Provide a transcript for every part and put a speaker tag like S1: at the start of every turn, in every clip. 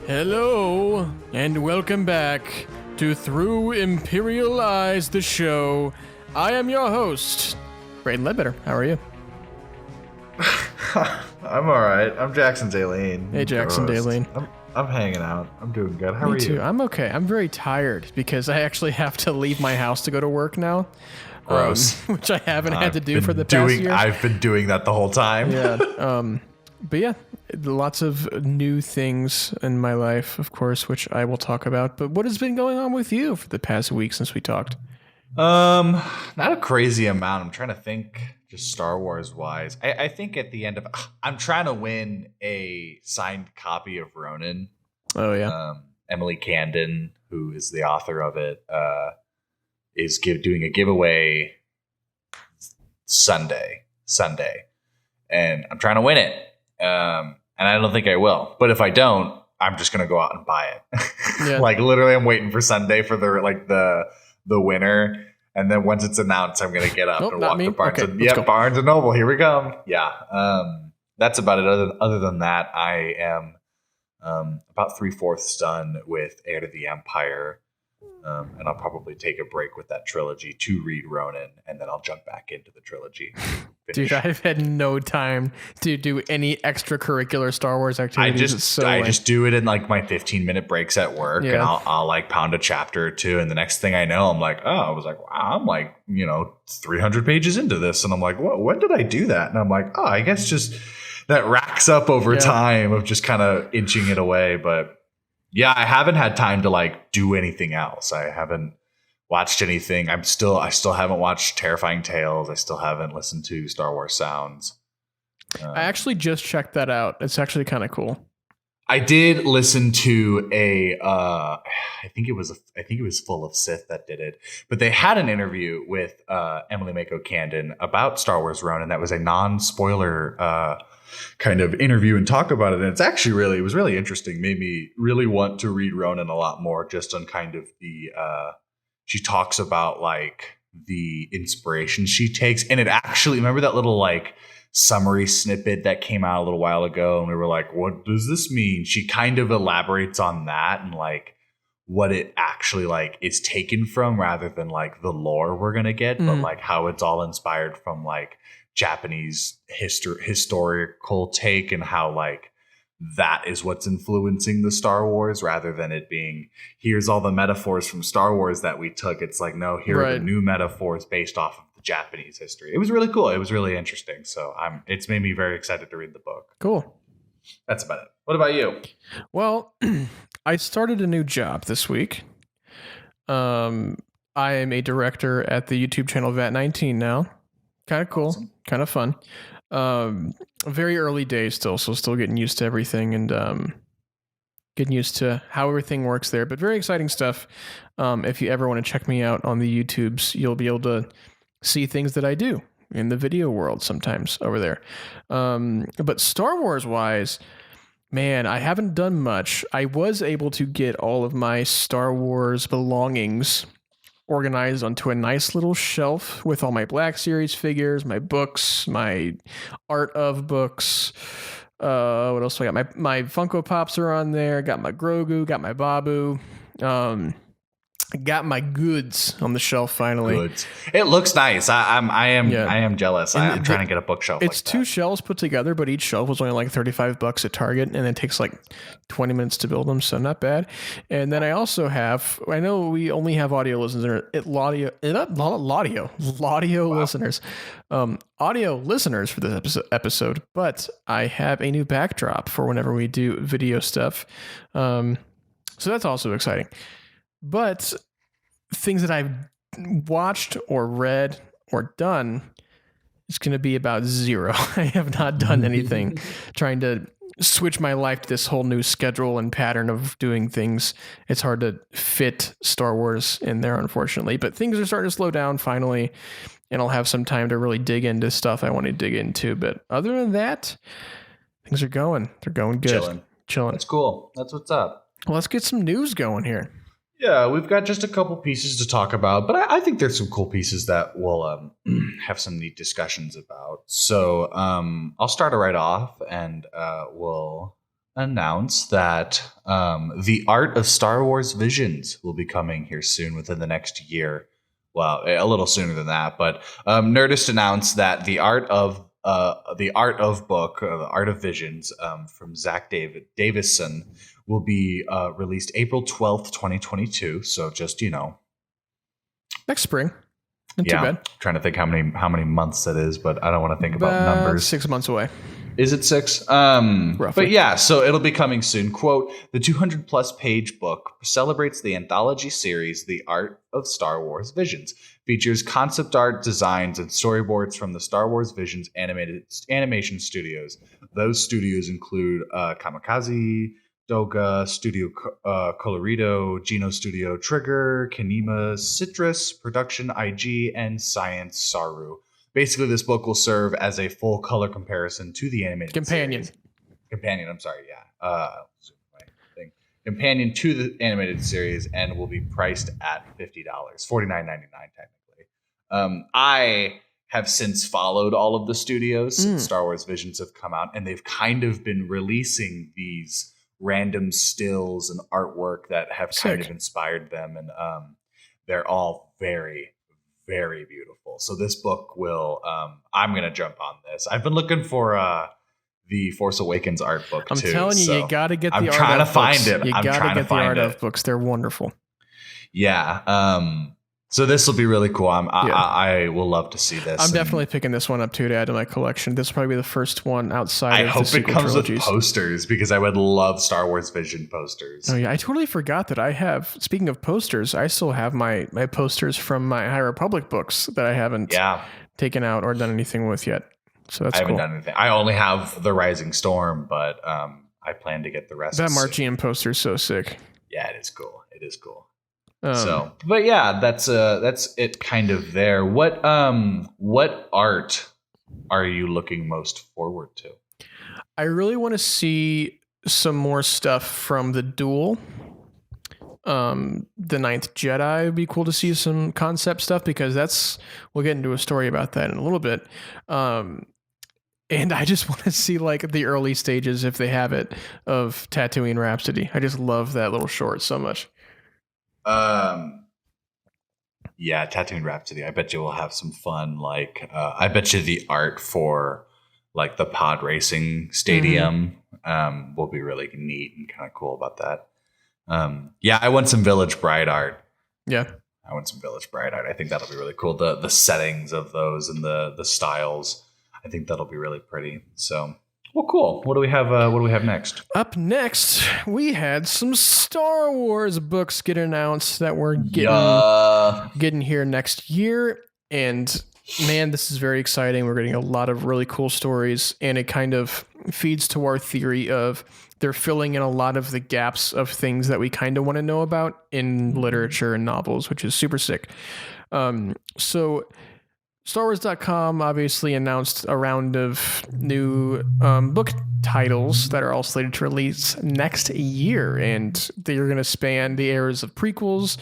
S1: Hello, and welcome back to Through Imperial Eyes, the show. I am your host, Braydon Leadbetter. How are you?
S2: I'm alright. I'm Jackson Daleen.
S1: Hey, Jackson Daleen.
S2: I'm hanging out. I'm doing good. How are
S1: Me too.
S2: you?
S1: I'm okay. I'm very tired because I actually have to leave my house to go to work now.
S2: Gross.
S1: Which I haven't had to do for the past year.
S2: I've been doing that the whole time.
S1: Yeah. But yeah, lots of new things in my life, of course, which I will talk about. But what has been going on with you for the past week since we talked?
S2: Not a crazy amount. I'm trying to think, just Star Wars wise. I think at the end of, I'm trying to win a signed copy of Ronin.
S1: Oh yeah.
S2: Emily Camden, who is the author of it, is doing a giveaway Sunday, and I'm trying to win it. And I don't think I will. But if I don't, I'm just gonna go out and buy it.
S1: Yeah.
S2: Like literally, I'm waiting for Sunday for the winner, and then once it's announced, I'm gonna get up and walk to Barnes. Okay, Barnes and Noble. Here we come. Yeah. That's about it. Other than that, I am about 3/4 done with Heir to the Empire. And I'll probably take a break with that trilogy to read Ronin, and then I'll jump back into the trilogy.
S1: Dude, I've had no time to do any extracurricular Star Wars activities.
S2: I just do it in like my 15-minute breaks at work, and I'll like pound a chapter or two, and the next thing I know, I'm like, wow, I'm like 300 pages into this, and I'm like, what? When did I do that? And I'm like, I guess just that racks up over time of just kind of inching it away, but. Yeah, I haven't had time to like do anything else. I haven't watched anything. I still haven't watched Terrifying Tales. I still haven't listened to Star Wars Sounds.
S1: I actually just checked that out. It's actually kind of cool.
S2: I did listen to I think it was Full of Sith that did it, but they had an interview with Emily Mako Camden about Star Wars Ronin. That was a non-spoiler kind of interview and talk about it, and it was really interesting. Made me really want to read Ronin a lot more, just on kind of the she talks about like the inspiration she takes, and it actually, remember that little like summary snippet that came out a little while ago, and we were like, what does this mean? She kind of elaborates on that and like what it actually like is taken from, rather than like the lore we're gonna get, but like how it's all inspired from like Japanese historical take, and how like that is what's influencing the Star Wars, rather than it being here's all the metaphors from Star Wars that we took. It's like, no, here are the new metaphors based off of the Japanese history. It was really cool. It was really interesting. So it's made me very excited to read the book.
S1: Cool.
S2: That's about it. What about you?
S1: Well, I started a new job this week. I am a director at the YouTube channel VAT19 now. Kind of cool. Awesome. Kind of fun. Very early days still, so still getting used to everything and getting used to how everything works there. But very exciting stuff. If you ever want to check me out on the YouTubes, you'll be able to see things that I do in the video world sometimes over there. But Star Wars wise, man, I haven't done much. I was able to get all of my Star Wars belongings organized onto a nice little shelf with all my Black Series figures, my books, my art of books. What else do I got? My Funko Pops are on there. Got my Grogu, got my Babu. Got my goods on the shelf finally.
S2: Goods. It looks nice. I am jealous. I'm trying to get a bookshelf.
S1: It's like two shelves put together, but each shelf was only like $35 at Target, and it takes like 20 minutes to build them, so not bad. And then I also have, I know we only have audio listeners, audio listeners for this episode, but I have a new backdrop for whenever we do video stuff. So that's also exciting. But things that I've watched or read or done is going to be about zero. I have not done anything trying to switch my life to this whole new schedule and pattern of doing things. It's hard to fit Star Wars in there, unfortunately. But things are starting to slow down finally, and I'll have some time to really dig into stuff I want to dig into. But other than that, things are going. They're going good. Chilling.
S2: That's cool. That's what's up.
S1: Well, let's get some news going here.
S2: Yeah, we've got just a couple pieces to talk about, but I think there's some cool pieces that we'll have some neat discussions about. So I'll start it right off, and we'll announce that the art of Star Wars Visions will be coming here soon within the next year. Well, a little sooner than that, but Nerdist announced that the art of book, the art of Visions, from Zach Davison, will be released April 12th, 2022. So just
S1: next spring. Not
S2: yeah,
S1: too bad.
S2: Trying to think how many months that is, but I don't want to think about numbers.
S1: 6 months away.
S2: Is it 6?
S1: Roughly.
S2: But yeah, so it'll be coming soon. Quote, the 200 plus page book celebrates the anthology series, The Art of Star Wars Visions. Features concept art, designs, and storyboards from the Star Wars Visions animation studios. Those studios include Kamikaze, Doga, Studio Colorido, Geno Studio Trigger, Kinema Citrus, Production IG, and Science Saru. Basically, this book will serve as a full color comparison to the animated
S1: Companion.
S2: series. Companion, I'm sorry, yeah. Companion to the animated series, and will be priced at $50, $49.99 technically. I have since followed all of the studios since Star Wars Visions have come out, and they've kind of been releasing these random stills and artwork that have kind of inspired them, and they're all very, very beautiful. So this book will I'm gonna jump on this. I've been looking for the Force Awakens art book too.
S1: I'm telling you, you gotta get the art.
S2: I'm trying to find
S1: books.
S2: it.
S1: You
S2: I'm
S1: gotta
S2: trying
S1: get
S2: to find
S1: the art
S2: it.
S1: of books. They're wonderful.
S2: Yeah. So this will be really cool. I will love to see this.
S1: I'm definitely picking this one up too to add to my collection. This will probably be the first one outside of the
S2: hope it comes
S1: trilogies.
S2: with posters, because I would love Star Wars Vision posters.
S1: Oh yeah, I totally forgot that I have. Speaking of posters, I still have my posters from my High Republic books that I haven't taken out or done anything with yet. So that's cool. I haven't done
S2: anything. I only have the Rising Storm, but I plan to get the rest.
S1: That Marchian poster is so sick.
S2: Yeah, it is cool. It is cool. But yeah, that's it kind of there. What art are you looking most forward to?
S1: I really want to see some more stuff from the Duel. The Ninth Jedi would be cool to see some concept stuff, because we'll get into a story about that in a little bit. And I just want to see like the early stages, if they have it, of Tatooine Rhapsody. I just love that little short so much.
S2: Yeah, Tatooine Rhapsody. I bet you will have some fun. Like, I bet you the art for like the pod racing stadium will be really neat and kind of cool about that. Yeah, I want some Village Bride art.
S1: Yeah,
S2: I want some Village Bride art. I think that'll be really cool. The settings of those and the styles. I think that'll be really pretty. So. Well, cool. What do we have? What do we have next?
S1: Up next, we had some Star Wars books get announced that we're getting here next year, and man, this is very exciting. We're getting a lot of really cool stories, and it kind of feeds to our theory of they're filling in a lot of the gaps of things that we kind of want to know about in literature and novels, which is super sick. So. StarWars.com obviously announced a round of new book titles that are all slated to release next year, and they're going to span the eras of prequels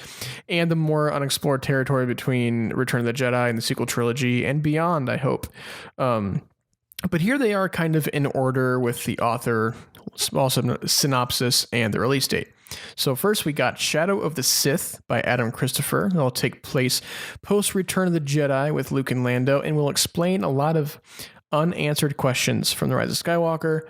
S1: and the more unexplored territory between Return of the Jedi and the sequel trilogy and beyond, I hope. But here they are kind of in order with the author, also synopsis, and the release date. So first we got Shadow of the Sith by Adam Christopher. That'll take place post Return of the Jedi with Luke and Lando, and will explain a lot of unanswered questions from The Rise of Skywalker.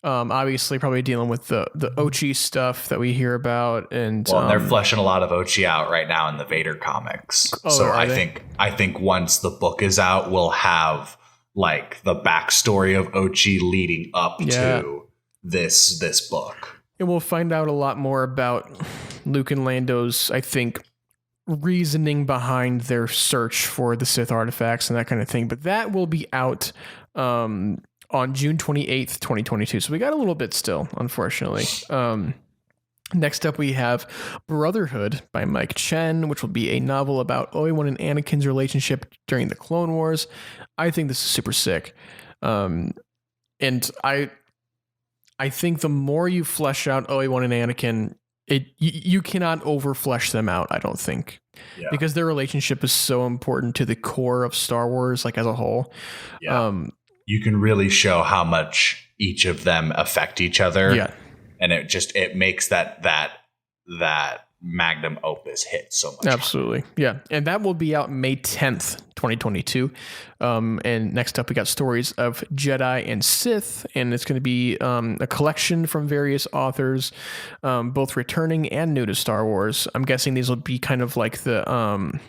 S1: Obviously probably dealing with the Ochi stuff that we hear about, and
S2: they're fleshing a lot of Ochi out right now in the Vader comics. So I think once the book is out, we'll have like the backstory of Ochi leading up to this book.
S1: And we'll find out a lot more about Luke and Lando's, I think, reasoning behind their search for the Sith artifacts and that kind of thing. But that will be out on June 28th, 2022. So we got a little bit still, unfortunately. Next up, we have Brotherhood by Mike Chen, which will be a novel about Obi-Wan and Anakin's relationship during the Clone Wars. I think this is super sick. And I think the more you flesh out Obi-Wan and Anakin, you cannot over-flesh them out, I don't think. Yeah. Because their relationship is so important to the core of Star Wars, like as a whole.
S2: Yeah. You can really show how much each of them affect each other.
S1: Yeah.
S2: And it makes that magnum opus hit so much.
S1: Absolutely. Yeah. And that will be out May 10th, 2022. And next up, we got Stories of Jedi and Sith. And it's going to be a collection from various authors, both returning and new to Star Wars. I'm guessing these will be kind of like the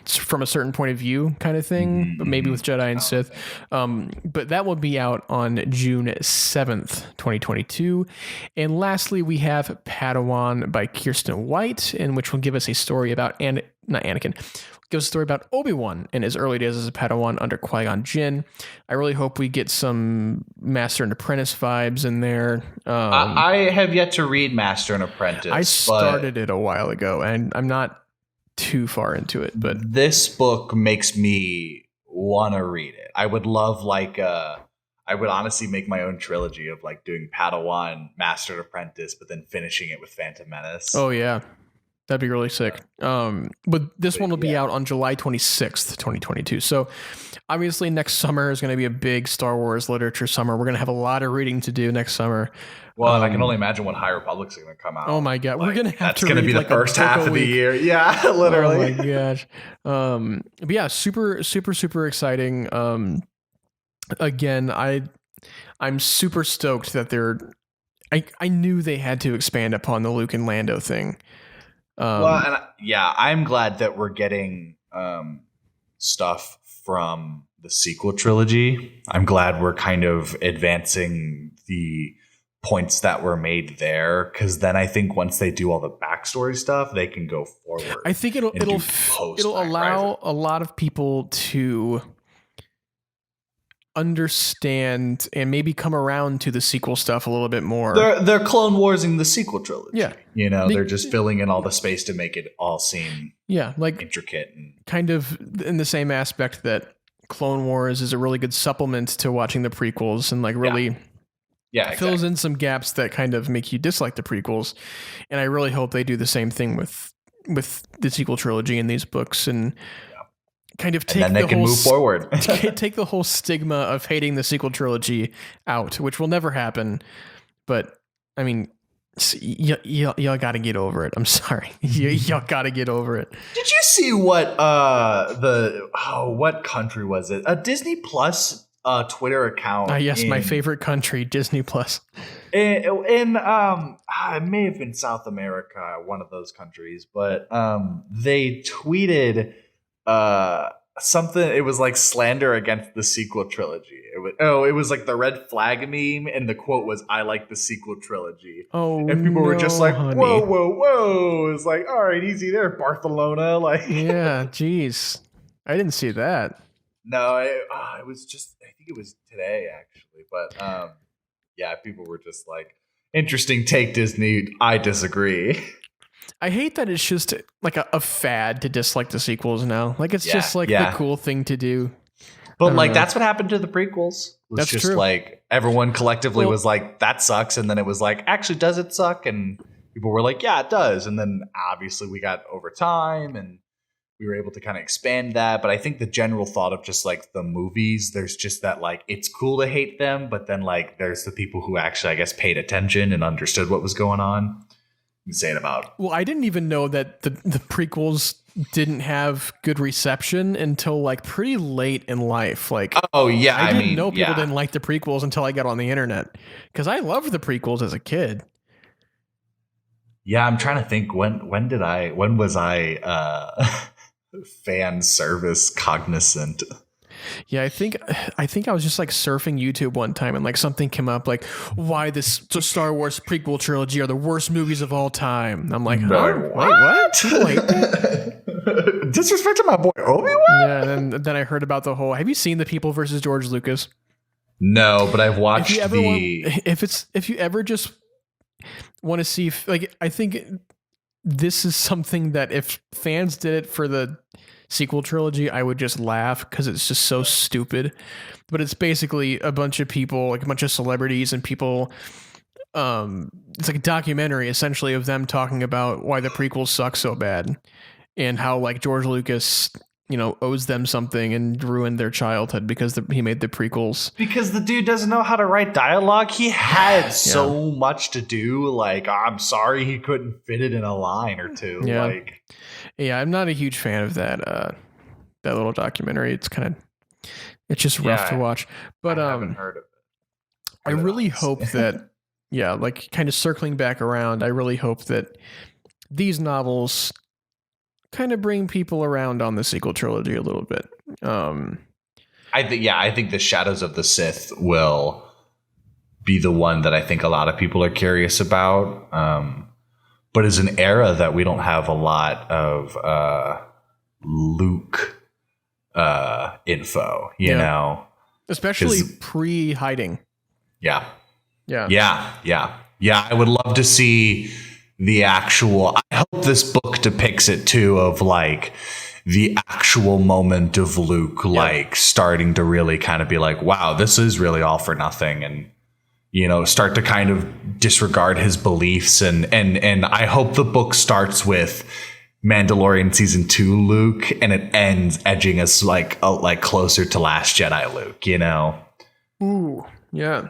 S1: from a certain point of view kind of thing, but maybe with Jedi and Sith. But that will be out on June 7th, 2022. And lastly, we have Padawan by Kirsten White, which will give us a story about not Anakin. Give us a story about Obi-Wan in his early days as a Padawan under Qui-Gon Jinn. I really hope we get some Master and Apprentice vibes in there.
S2: I have yet to read Master and Apprentice.
S1: I started it a while ago, and I'm not too far into it. But
S2: this book makes me want to read it. I would love I would honestly make my own trilogy of like doing Padawan, Master and Apprentice, but then finishing it with Phantom Menace.
S1: Oh yeah. That'd be really sick. But this one will be out on July 26th, 2022. So obviously next summer is going to be a big Star Wars literature summer. We're going to have a lot of reading to do next summer.
S2: Well, and I can only imagine what High Republic's going to come out.
S1: Oh my God. We're going to have
S2: that's
S1: to
S2: going to be the first half of the year. Yeah, literally.
S1: Oh my gosh. But yeah, super, super, super exciting. Again, I'm super stoked that I knew they had to expand upon the Luke and Lando thing.
S2: I'm glad that we're getting stuff from the sequel trilogy. I'm glad we're kind of advancing the points that were made there, because then I think once they do all the backstory stuff, they can go forward.
S1: I think it'll allow a lot of people to understand and maybe come around to the sequel stuff a little bit more.
S2: They're Clone Warsing the sequel trilogy.
S1: Yeah.
S2: They're just filling in all the space to make it all seem
S1: like
S2: intricate and
S1: kind of in the same aspect that Clone Wars is a really good supplement to watching the prequels and like really fills in some gaps that kind of make you dislike the prequels. And I really hope they do the same thing with the sequel trilogy in these books and kind of take
S2: move forward.
S1: Take the whole stigma of hating the sequel trilogy out, which will never happen. But I mean, y'all got to get over it. I'm sorry, y'all got to get over it.
S2: Did you see what what country was it? A Disney Plus Twitter account.
S1: Yes, my favorite country, Disney Plus.
S2: It may have been South America, one of those countries, but they tweeted something. It was like slander against the sequel trilogy. It was like the red flag meme, and the quote was, "I like the sequel trilogy."
S1: Oh,
S2: and people were just like, honey. Whoa! It's like, all right, easy there, Barcelona. Like,
S1: yeah, geez, I didn't see that.
S2: No, it was just, I think it was today actually, but people were just like, interesting take, Disney. I disagree.
S1: I hate that it's just like a fad to dislike the sequels now. Like it's just like the cool thing to do.
S2: But like that's what happened to the prequels.
S1: That's
S2: just
S1: true.
S2: Like everyone collectively was like, that sucks, and then it was like, actually, does it suck? And people were like, yeah, it does. And then obviously we got over time and we were able to kind of expand that. But I think the general thought of just like the movies, there's just that like it's cool to hate them, but then like there's the people who actually, I guess, paid attention and understood what was going on. Saying about.
S1: Well, I didn't even know that the prequels didn't have good reception until like pretty late in life. Like,
S2: oh yeah,
S1: I didn't know people didn't like the prequels until I got on the internet, because I loved the prequels as a kid.
S2: Yeah, I'm trying to think when was I fan service cognizant.
S1: Yeah, I think I was just like surfing YouTube one time and like something came up like why this Star Wars prequel trilogy are the worst movies of all time. And I'm like, what? People hate that?
S2: Disrespect to my boy Obi-Wan?
S1: Yeah, and then I heard about the whole. Have you seen The People versus George Lucas?
S2: No, but I've watched
S1: if you ever just want to see, like, I think this is something that if fans did it for the sequel trilogy, I would just laugh because it's just so stupid. But it's basically a bunch of people, like a bunch of celebrities and people. It's like a documentary essentially of them talking about why the prequels suck so bad and how like George Lucas owes them something and ruined their childhood because he made the prequels.
S2: Because the dude doesn't know how to write dialogue. He had so much to do. Like, I'm sorry he couldn't fit it in a line or two.
S1: Yeah, I'm not a huge fan of that little documentary. It's just rough to watch. But
S2: I haven't heard of it.
S1: I really hope that, kind of circling back around, I really hope that these novels kind of bring people around on the sequel trilogy a little bit.
S2: I think the Shadows of the Sith will be the one that I think a lot of people are curious about. But it's an era that we don't have a lot of Luke info, you know,
S1: especially pre-hiding.
S2: Yeah. I would love to see the actual. I hope this book depicts it too, of like the actual moment of Luke, like starting to really kind of be like, wow, this is really all for nothing, and start to kind of disregard his beliefs, and I hope the book starts with Mandalorian season 2 Luke, and it ends edging us like closer to Last Jedi Luke,
S1: Ooh, yeah.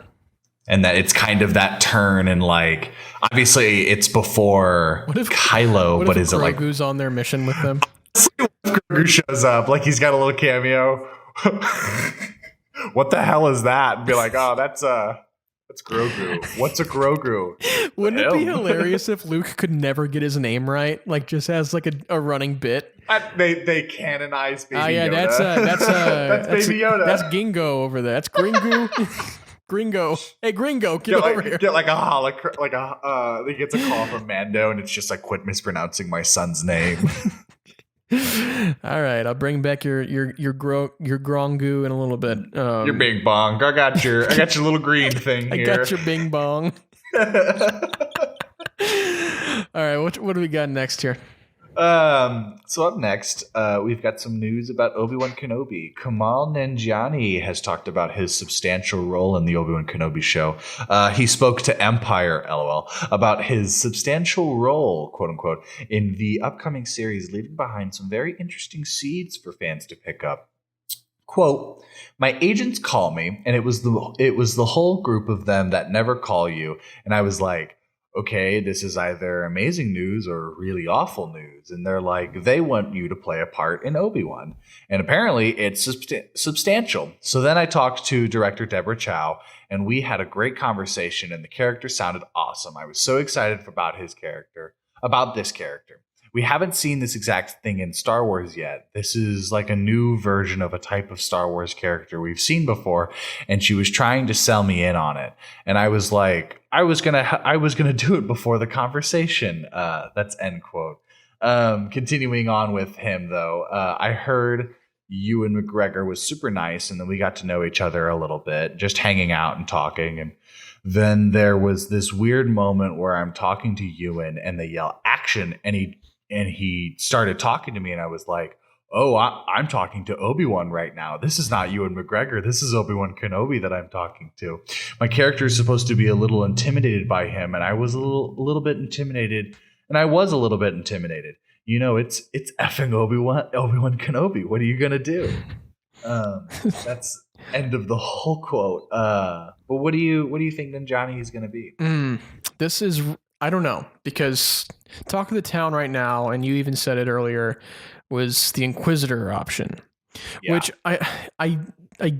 S2: And that it's kind of that turn, and like obviously it's before Kylo, but is it like
S1: Grogu's on their mission with them?
S2: Grogu shows up, like he's got a little cameo. What the hell is that? And be like, oh, that's Grogu. What's a Grogu?
S1: Wouldn't it be hilarious if Luke could never get his name right? Like just as like a running bit.
S2: They canonize Baby Yoda.
S1: That's
S2: Baby Yoda.
S1: That's Gingo over there. That's Gringo. Gringo. Hey, Gringo, get over here.
S2: Get like a hologram, he gets a call from Mando, and it's just like, quit mispronouncing my son's name.
S1: All right, I'll bring back your Grongu in a little bit.
S2: Your Bing Bong. I got your little green thing here.
S1: I got your Bing Bong. All right, what do we got next here?
S2: So up next, we've got some news about Obi-Wan Kenobi. Kumail Nanjiani has talked about his substantial role in the Obi-Wan Kenobi show. He spoke to Empire, LOL, about his substantial role, quote unquote, in the upcoming series, leaving behind some very interesting seeds for fans to pick up. Quote, my agents call me, and it was the whole group of them that never call you. And I was like, okay, this is either amazing news or really awful news. And they're like, they want you to play a part in Obi-Wan. And apparently it's substantial. So then I talked to director Deborah Chow, and we had a great conversation, and the character sounded awesome. I was so excited about this character. We haven't seen this exact thing in Star Wars yet. This is like a new version of a type of Star Wars character we've seen before, and she was trying to sell me in on it. And I was like, I was gonna do it before the conversation. That's end quote. Continuing on with him though, I heard Ewan McGregor was super nice, and then we got to know each other a little bit, just hanging out and talking. And then there was this weird moment where I'm talking to Ewan, and they yell action, and he started talking to me, and I was like, oh, I'm talking to Obi-Wan right now. This is not Ewan McGregor. This is Obi-Wan Kenobi that I'm talking to. My character is supposed to be a little intimidated by him, and I was a little bit intimidated, and I was a little bit intimidated. It's effing Obi-Wan Kenobi. What are you gonna do? That's end of the whole quote. But what do you think Nanjiani is gonna be?
S1: This is, I don't know, because Talk of the Town right now, and you even said it earlier, was the Inquisitor option, which I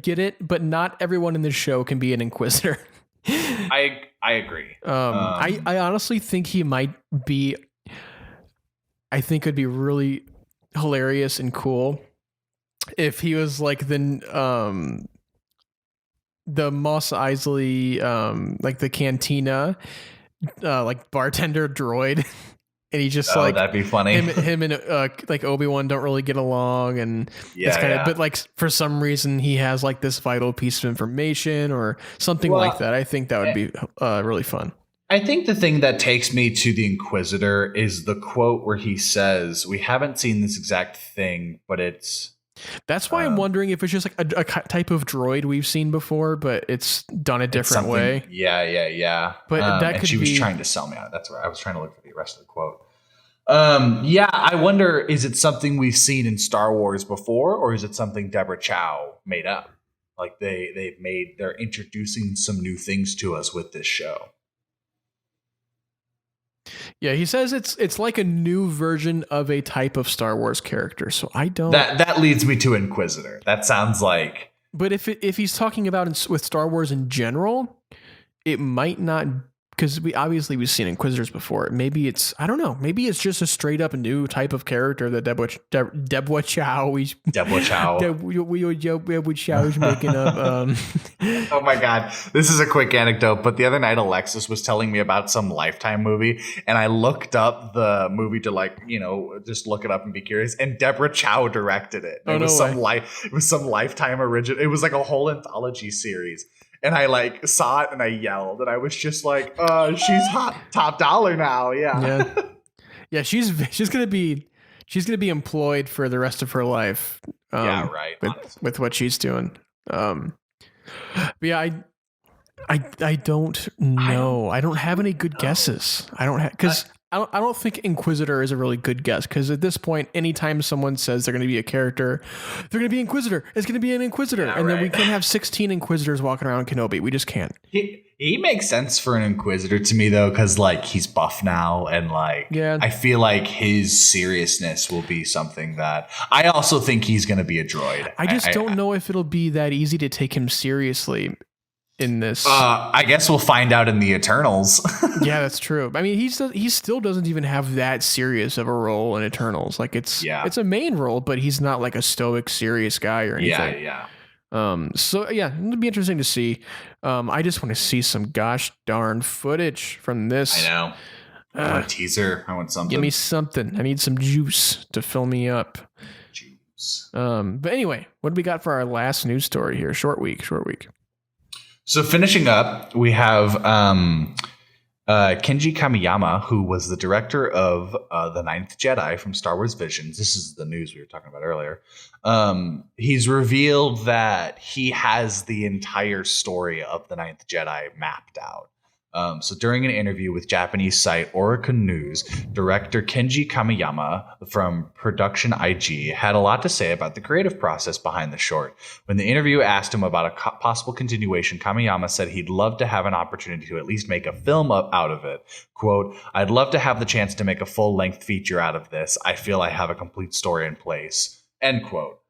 S1: get it, but not everyone in this show can be an Inquisitor.
S2: I agree.
S1: I honestly think he might be. I think it'd be really hilarious and cool if he was like the Mos Eisley, like the cantina, like bartender droid. And he just
S2: that'd be funny.
S1: Him and like Obi-Wan don't really get along, and it's kind of. But like for some reason, he has like this vital piece of information or something like that. I think that would be really fun.
S2: I think the thing that takes me to the Inquisitor is the quote where he says, "We haven't seen this exact thing, but it's."
S1: That's why I'm wondering if it's just like a type of droid we've seen before, but it's done a different way.
S2: Yeah.
S1: But that could be.
S2: She was trying to sell me on it. That's where I was trying to look for the rest of the quote. Yeah, I wonder, is it something we've seen in Star Wars before, or is it something Deborah Chow made up? Like they're introducing some new things to us with this show.
S1: Yeah, he says it's like a new version of a type of Star Wars character. So I don't.
S2: That leads me to Inquisitor. That sounds like.
S1: But if he's talking about with Star Wars in general, it might not, because we've seen Inquisitors before. Maybe it's, I don't know. Maybe it's just a straight up new type of character that Deborah Chow is making up.
S2: Oh my God. This is a quick anecdote, but the other night Alexis was telling me about some Lifetime movie, and I looked up the movie to just look it up and be curious, and Deborah Chow directed it. It was some Lifetime original. It was like a whole anthology series. And I saw it and I yelled, and I was just like, she's hot, top dollar now.
S1: Yeah. She's gonna be employed for the rest of her life.
S2: Yeah, right.
S1: With what she's doing. But yeah, I don't know. I don't have any good guesses. I don't think Inquisitor is a really good guess, because at this point, anytime someone says they're going to be a character, they're going to be Inquisitor. It's going to be an Inquisitor. Yeah, and then we can't have 16 Inquisitors walking around Kenobi. We just can't.
S2: He makes sense for an Inquisitor to me, though, because he's buff now, and I feel like his seriousness will be something that I also think he's going to be a droid.
S1: I just don't know if it'll be that easy to take him seriously in this.
S2: I guess we'll find out in the Eternals.
S1: Yeah, that's true. I mean, he still doesn't even have that serious of a role in Eternals. It's a main role, but he's not like a stoic, serious guy or anything.
S2: Yeah.
S1: So yeah, it'll be interesting to see. I just want to see some gosh darn footage from this.
S2: I know. I want a teaser. I want something.
S1: Give me something. I need some juice to fill me up.
S2: Juice.
S1: But anyway, what do we got for our last news story here? Short week.
S2: So finishing up, we have Kenji Kamiyama, who was the director of The Ninth Jedi from Star Wars Visions. This is the news we were talking about earlier. He's revealed that he has the entire story of The Ninth Jedi mapped out. So during an interview with Japanese site Oricon News, director Kenji Kamiyama from Production IG had a lot to say about the creative process behind the short. When the interview asked him about a possible continuation, Kamiyama said he'd love to have an opportunity to at least make a film out of it. Quote, "I'd love to have the chance to make a full-length feature out of this. I feel I have a complete story in place." End quote.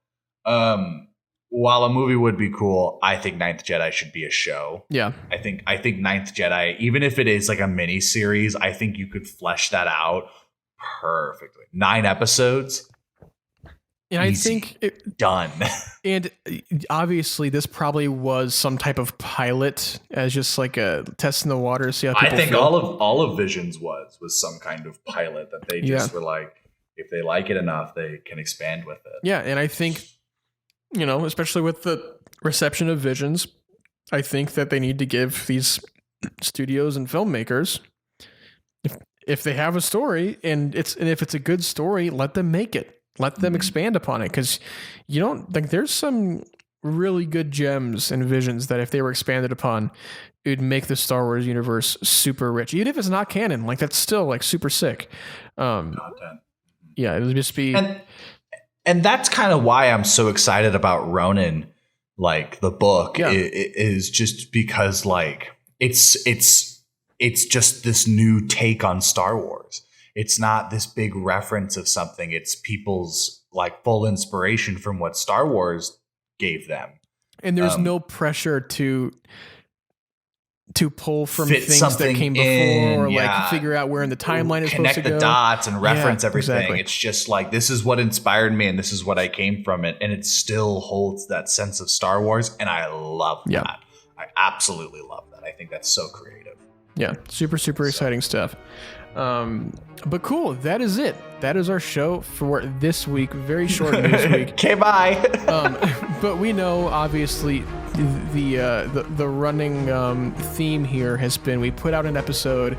S2: While a movie would be cool, I think Ninth Jedi should be a show.
S1: Yeah.
S2: I think Ninth Jedi, even if it is like a mini series, I think you could flesh that out perfectly. 9 episodes.
S1: And
S2: easy.
S1: I think
S2: done.
S1: And obviously this probably was some type of pilot as just like a test in the water, see how people feel.
S2: all of Visions was some kind of pilot that they just were like, if they like it enough, they can expand with it.
S1: Yeah, and I think, especially with the reception of Visions, I think that they need to give these studios and filmmakers, if they have a story and if it's a good story, let them make it. Let them expand upon it, because there's some really good gems and Visions that if they were expanded upon, it would make the Star Wars universe super rich. Even if it's not canon, that's still super sick.
S2: Content.
S1: Yeah, it would just be.
S2: And that's kind of why I'm so excited about Ronin, the book, is just because it's just this new take on Star Wars. It's not this big reference of something. It's people's full inspiration from what Star Wars gave them.
S1: And there's no pressure to pull from things that came before, or figure out where in the timeline it's supposed to go.
S2: Connect the dots and reference everything.
S1: Exactly.
S2: It's just this is what inspired me and this is what I came from it. And it still holds that sense of Star Wars. And I love that. I absolutely love that. I think that's so creative.
S1: Yeah. Super, super exciting stuff. But cool. That is it. That is our show for this week. Very short news week.
S2: Okay, bye.
S1: But we know, obviously, the running theme here has been we put out an episode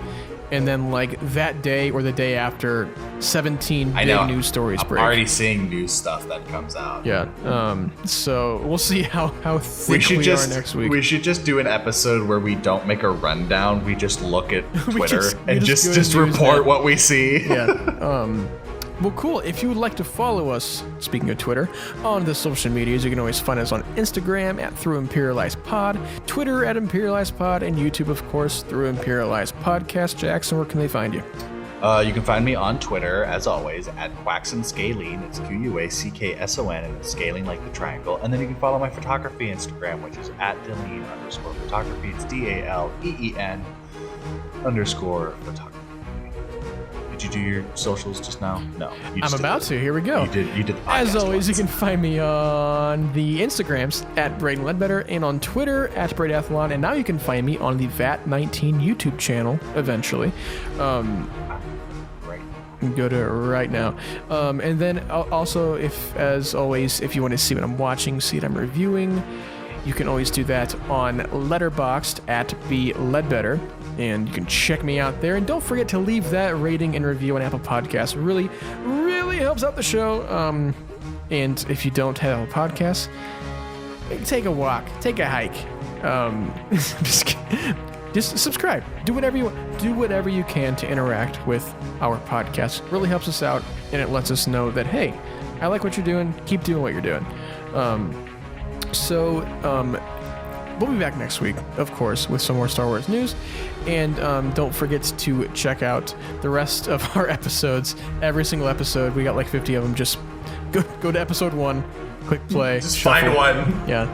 S1: and then like that day or the day after, 17 big news stories break.
S2: I'm already seeing new stuff that comes out.
S1: Yeah. So we'll see how thick we are next week.
S2: We should just do an episode where we don't make a rundown. We just look at Twitter and just report what we see.
S1: Yeah. Well, cool. If you would like to follow us, speaking of Twitter, on the social medias, you can always find us on Instagram at Through Imperial Eyes Pod, Twitter at Imperial Eyes Pod, and YouTube, of course, Through Imperial Eyes Podcast. Jackson, where can they find you?
S2: You can find me on Twitter, as always, at QuacksonScaline. It's QUACKSON, and it's scaling like the triangle. And then you can follow my photography Instagram, which is at Deleen_photography. It's DALEEN_photography. Did you do your socials just now? No.
S1: I'm about to. Here we go.
S2: You did the podcast.
S1: As always, you can find me on the Instagrams at braydonleadbetter and on Twitter at braydathlon. And now you can find me on the VAT19 YouTube channel eventually. Go to it right now. And then also, as always, if you want to see what I'm watching, see what I'm reviewing, you can always do that on Letterboxd at bleadbetter. And you can check me out there. And don't forget to leave that rating and review on Apple Podcasts. It really, really helps out the show. And if you don't have a podcast, take a walk, take a hike. Just subscribe. Do whatever you can to interact with our podcast. It really helps us out, and it lets us know that, hey, I like what you're doing. Keep doing what you're doing. We'll be back next week, of course, with some more Star Wars news. And don't forget to check out the rest of our episodes. Every single episode. We got like 50 of them. Just go to episode 1, click play.
S2: Just find one.
S1: Yeah,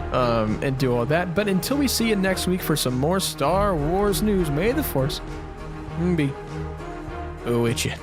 S1: and do all that. But until we see you next week for some more Star Wars news, may the Force be with you.